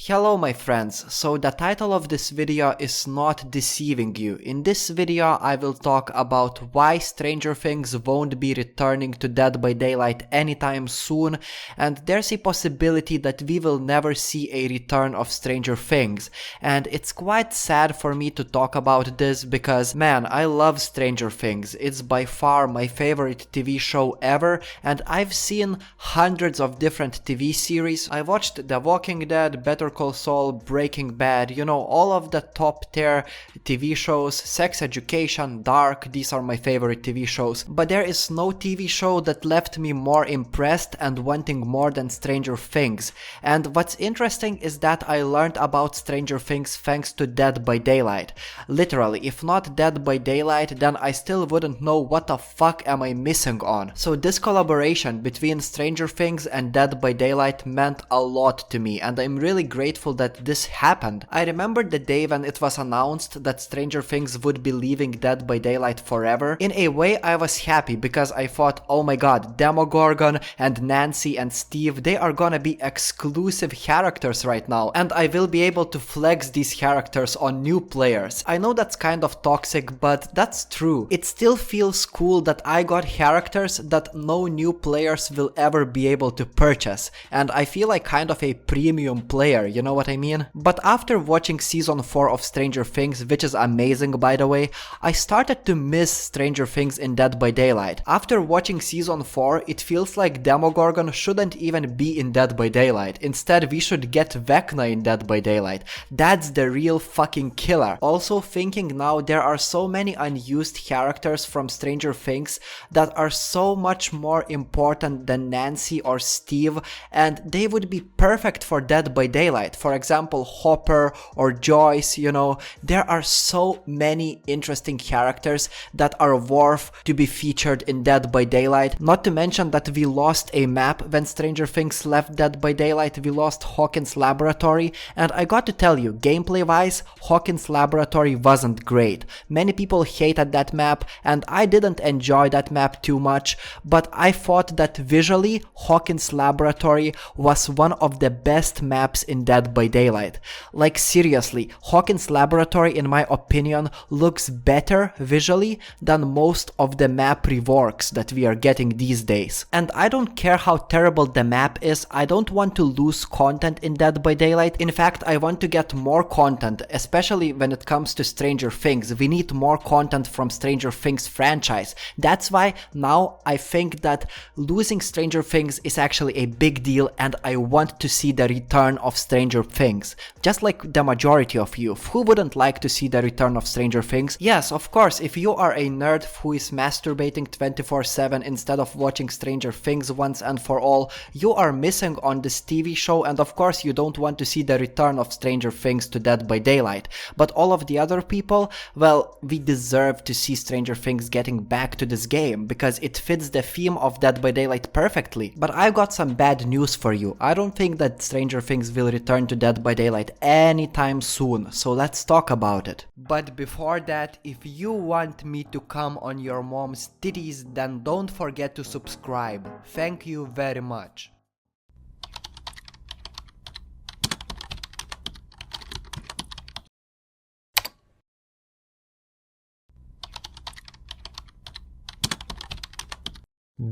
Hello my friends, so the title of this video is not deceiving you. In this video I will talk about why Stranger Things won't be returning to Dead by Daylight anytime soon, and there's a possibility that we will never see a return of Stranger Things. And it's quite sad for me to talk about this because man, I love Stranger Things. It's by far my favorite TV show ever, and I've seen hundreds of different TV series. I watched The Walking Dead, Better Call Saul, Breaking Bad, you know, all of the top tier TV shows, Sex Education, Dark, these are my favorite TV shows. But there is no TV show that left me more impressed and wanting more than Stranger Things. And what's interesting is that I learned about Stranger Things thanks to Dead by Daylight. Literally, if not Dead by Daylight, then I still wouldn't know what the fuck am I missing on. So this collaboration between Stranger Things and Dead by Daylight meant a lot to me, and I'm really grateful that this happened. I remember the day when it was announced that Stranger Things would be leaving Dead by Daylight forever. In a way I was happy because I thought, oh my god, Demogorgon and Nancy and Steve, they are gonna be exclusive characters right now, and I will be able to flex these characters on new players. I know that's kind of toxic, but that's true. It still feels cool that I got characters that no new players will ever be able to purchase, and I feel like kind of a premium player, you know what I mean? But after watching season 4 of Stranger Things, which is amazing by the way, I started to miss Stranger Things in Dead by Daylight. After watching season 4, it feels like Demogorgon shouldn't even be in Dead by Daylight. Instead, we should get Vecna in Dead by Daylight. That's the real fucking killer. Also thinking now, there are so many unused characters from Stranger Things that are so much more important than Nancy or Steve, and they would be perfect for Dead by Daylight. For example, Hopper or Joyce, you know, there are so many interesting characters that are worth to be featured in Dead by Daylight. Not to mention that we lost a map when Stranger Things left Dead by Daylight. We lost Hawkins Laboratory, and I got to tell you, gameplay wise, Hawkins Laboratory wasn't great. Many people hated that map, and I didn't enjoy that map too much, but I thought that visually Hawkins Laboratory was one of the best maps in Dead by Daylight. Like seriously, Hawkins Laboratory in my opinion looks better visually than most of the map reworks that we are getting these days. And I don't care how terrible the map is, I don't want to lose content in Dead by Daylight. In fact, I want to get more content, especially when it comes to Stranger Things. We need more content from Stranger Things franchise. That's why now I think that losing Stranger Things is actually a big deal, and I want to see the return of Stranger Things. Just like the majority of you, who wouldn't like to see the return of Stranger Things? Yes, of course, if you are a nerd who is masturbating 24/7 instead of watching Stranger Things once and for all, you are missing on this TV show, and of course you don't want to see the return of Stranger Things to Dead by Daylight. But all of the other people, well, we deserve to see Stranger Things getting back to this game because it fits the theme of Dead by Daylight perfectly. But I've got some bad news for you. I don't think that Stranger Things will return to Dead by Daylight anytime soon, so let's talk about it. But before that, if you want me to come on your mom's titties, then don't forget to subscribe. Thank you very much.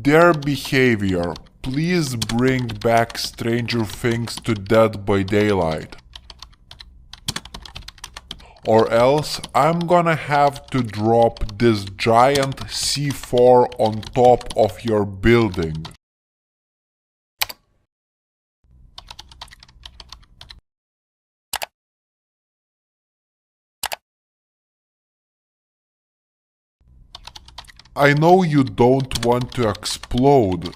Dear behavior, please bring back Stranger Things to Dead by Daylight. Or else I'm gonna have to drop this giant C4 on top of your building. I know you don't want to explode,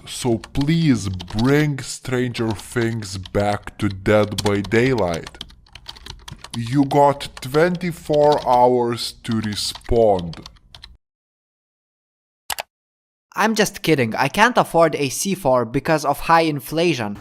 so please bring Stranger Things back to Dead by Daylight. You got 24 hours to respond. I'm just kidding, I can't afford a C4 because of high inflation.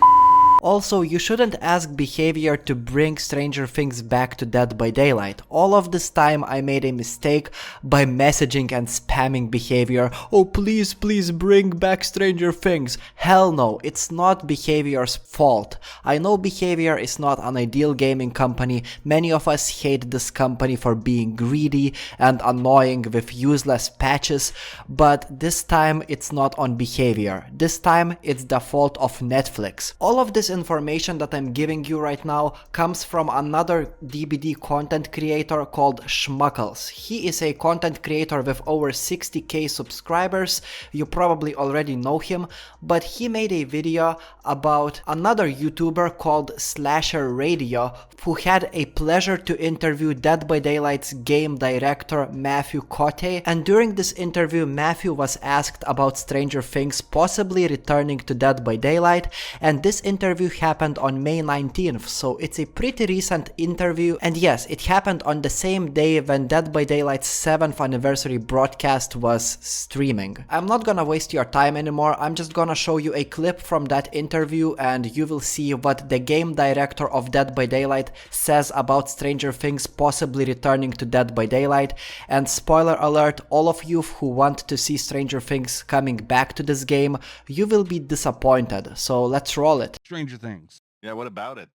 Also, you shouldn't ask behaviour to bring Stranger Things back to Dead by Daylight. All of this time I made a mistake by messaging and spamming behaviour. Oh, please bring back Stranger Things. Hell no, it's not behaviour's fault. I know behaviour is not an ideal gaming company. Many of us hate this company for being greedy and annoying with useless patches, but this time it's not on behaviour. This time it's the fault of Netflix. All of this information that I'm giving you right now comes from another DBD content creator called Schmuckles. He is a content creator with over 60k subscribers. You probably already know him, but he made a video about another YouTuber called Slasher Radio who had a pleasure to interview Dead by Daylight's game director Mathieu Cote, and during this interview Mathieu was asked about Stranger Things possibly returning to Dead by Daylight, and this interview happened on May 19th, so it's a pretty recent interview, and yes, it happened on the same day when Dead by Daylight's 7th anniversary broadcast was streaming. I'm not gonna waste your time anymore, I'm just gonna show you a clip from that interview and you will see what the game director of Dead by Daylight says about Stranger Things possibly returning to Dead by Daylight. And spoiler alert, all of you who want to see Stranger Things coming back to this game, you will be disappointed, so let's roll it. Stranger Things. Yeah, what about it?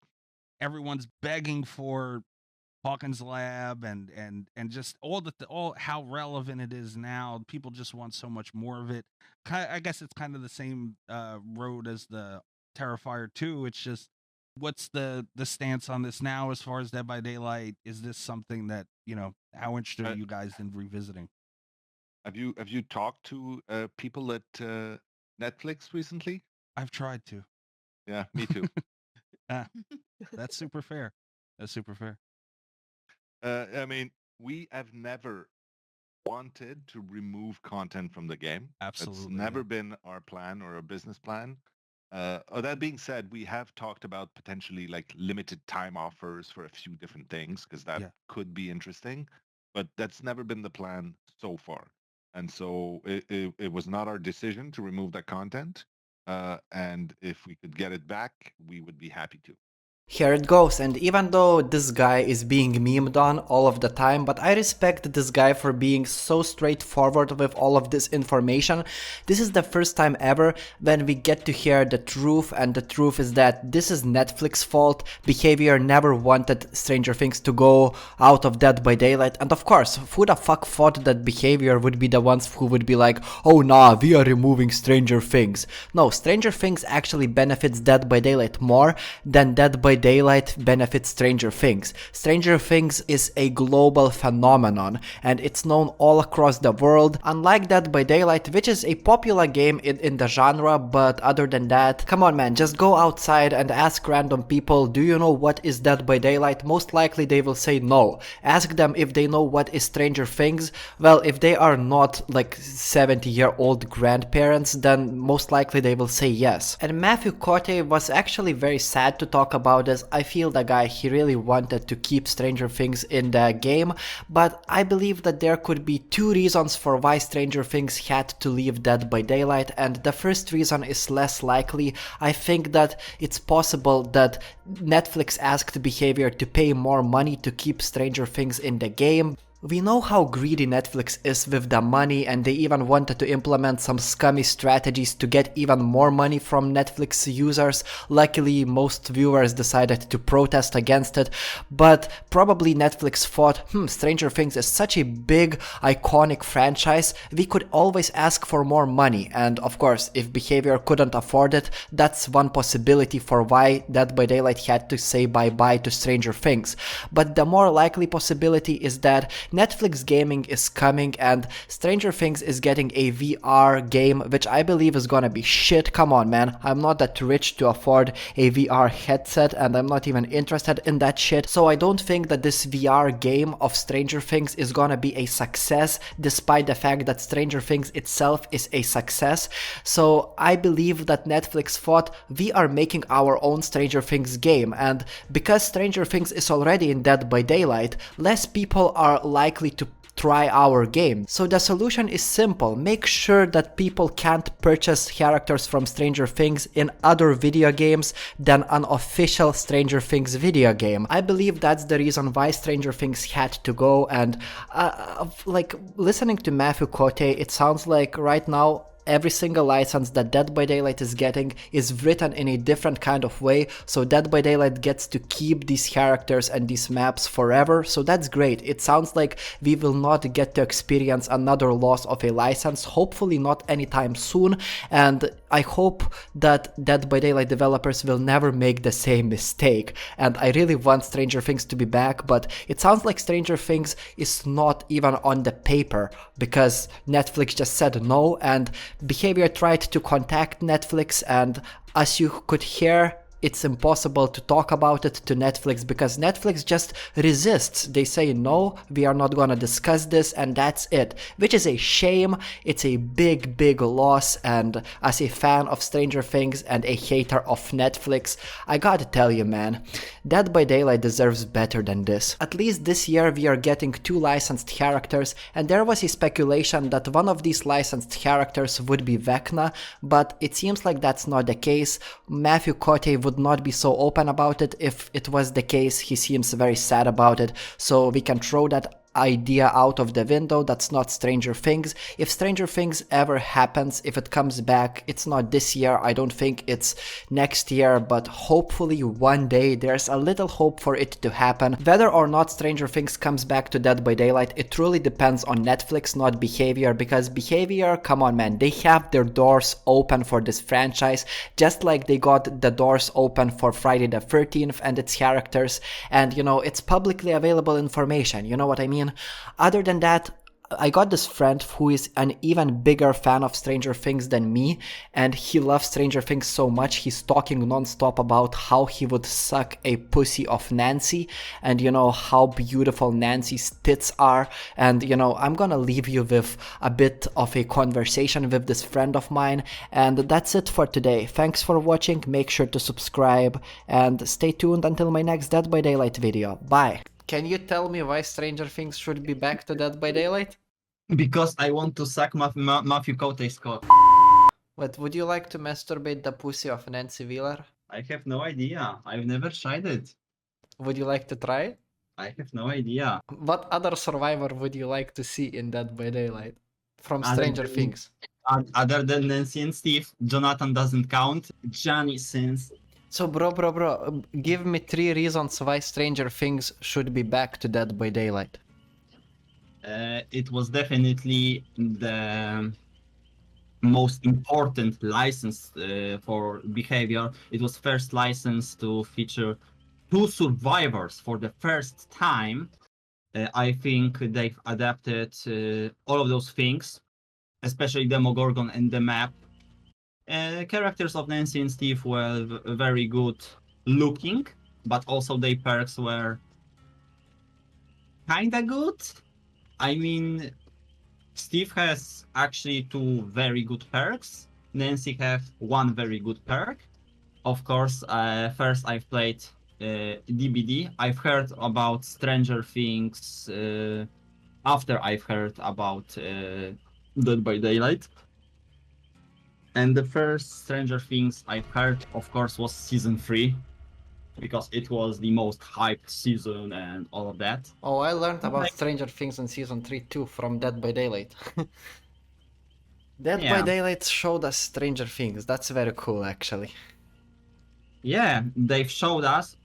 Everyone's begging for Hawkins Lab and just all how relevant it is now. People just want so much more of it. I guess it's kind of the same road as the Terrifier 2. It's just, what's the stance on this now as far as Dead by Daylight? Is this something that, you know, how interested are you guys in revisiting? Have you talked to people at Netflix recently? I've tried to. Yeah, me too. That's super fair. That's super fair. I mean, we have never wanted to remove content from the game. Absolutely. It's never been our plan or a business plan. That being said, we have talked about potentially like limited time offers for a few different things, because that could be interesting, but that's never been the plan so far. And so it was not our decision to remove that content. And if we could get it back, we would be happy to. Here it goes, and even though this guy is being memed on all of the time, but I respect this guy for being so straightforward with all of this information. This is the first time ever when we get to hear the truth, and the truth is that this is Netflix's fault. Behaviour never wanted Stranger Things to go out of Dead by Daylight, and of course, who the fuck thought that Behaviour would be the ones who would be like, oh nah, we are removing Stranger Things. No, Stranger Things actually benefits Dead by Daylight more than Dead by Daylight benefits Stranger Things. Stranger Things is a global phenomenon and it's known all across the world, unlike Dead by Daylight, which is a popular game in the genre, but other than that, come on man, just go outside and ask random people, do you know what is Dead by Daylight? Most likely they will say no. Ask them if they know what is Stranger Things. Well, if they are not like 70-year-old grandparents, then most likely they will say yes. And Mathieu Cote was actually very sad to talk about this. I feel the guy, he really wanted to keep Stranger Things in the game, but I believe that there could be two reasons for why Stranger Things had to leave Dead by Daylight, and the first reason is less likely. I think that it's possible that Netflix asked Behaviour to pay more money to keep Stranger Things in the game. We know how greedy Netflix is with the money, and they even wanted to implement some scummy strategies to get even more money from Netflix users. Luckily, most viewers decided to protest against it, but probably Netflix thought, Stranger Things is such a big, iconic franchise, we could always ask for more money. And of course, if Behaviour couldn't afford it, that's one possibility for why Dead by Daylight had to say bye-bye to Stranger Things. But the more likely possibility is that Netflix gaming is coming and Stranger Things is getting a VR game, which I believe is gonna be shit. Come on man, I'm not that rich to afford a VR headset and I'm not even interested in that shit, so I don't think that this VR game of Stranger Things is gonna be a success, despite the fact that Stranger Things itself is a success. So I believe that Netflix thought, we are making our own Stranger Things game, and because Stranger Things is already in Dead by Daylight, less people are likely to try our game. So the solution is simple. Make sure that people can't purchase characters from Stranger Things in other video games than an official Stranger Things video game. I believe that's the reason why Stranger Things had to go, and like listening to Mathieu Cote, it sounds like right now every single license that Dead by Daylight is getting is written in a different kind of way, so Dead by Daylight gets to keep these characters and these maps forever, so that's great. It sounds like we will not get to experience another loss of a license, hopefully not anytime soon, and I hope that Dead by Daylight developers will never make the same mistake, and I really want Stranger Things to be back, but it sounds like Stranger Things is not even on the paper, because Netflix just said no, and Behaviour tried to contact Netflix, and as you could hear, it's impossible to talk about it to Netflix because Netflix just resists. They say, no, we are not gonna discuss this, and that's it. Which is a shame. It's a big, big loss, and as a fan of Stranger Things and a hater of Netflix, I gotta tell you, man, Dead by Daylight deserves better than this. At least this year we are getting 2 licensed characters, and there was a speculation that one of these licensed characters would be Vecna, but it seems like that's not the case. Mathieu Cote would not be so open about it. If it was the case, he seems very sad about it, so we can throw that idea out of the window. That's not Stranger Things. If Stranger Things ever happens, if it comes back, it's not this year. I don't think it's next year, but hopefully one day. There's a little hope for it to happen. Whether or not Stranger Things comes back to Dead by Daylight, it truly depends on Netflix, not Behaviour, because Behaviour, come on man, they have their doors open for this franchise, just like they got the doors open for Friday the 13th and its characters, and you know, it's publicly available information, you know what I mean? Other than that, I got this friend who is an even bigger fan of Stranger Things than me, and he loves Stranger Things so much he's talking non-stop about how he would suck a pussy of Nancy, and you know how beautiful Nancy's tits are, and you know, I'm gonna leave you with a bit of a conversation with this friend of mine, and that's it for today. Thanks for watching, make sure to subscribe, and stay tuned until my next Dead by Daylight video. Bye! Can you tell me why Stranger Things should be back to Dead by Daylight? Because I want to suck Mathieu Cote's cock. But would you like to masturbate the pussy of Nancy Wheeler? I have no idea. I've never tried it. Would you like to try it? I have no idea. What other survivor would you like to see in Dead by Daylight? From Stranger Things. Other than Nancy and Steve, Jonathan doesn't count. Johnny sins. So bro, give me 3 reasons why Stranger Things should be back to Dead by Daylight. It was definitely the most important license for Behaviour. It was first license to feature 2 survivors for the first time. I think they've adapted all of those things, especially Demogorgon and the map. Characters of Nancy and Steve were very good looking, but also their perks were kinda good. I mean, Steve has actually 2 very good perks. Nancy have 1 very good perk. Of course, first I've played DBD. I've heard about Stranger Things after I've heard about Dead by Daylight. And the first Stranger Things I've heard, of course, was season 3, because it was the most hyped season and all of that. Oh, I learned about Stranger Things in season 3 too, from Dead by Daylight. Dead by Daylight showed us Stranger Things. That's very cool, actually. Yeah, they've showed us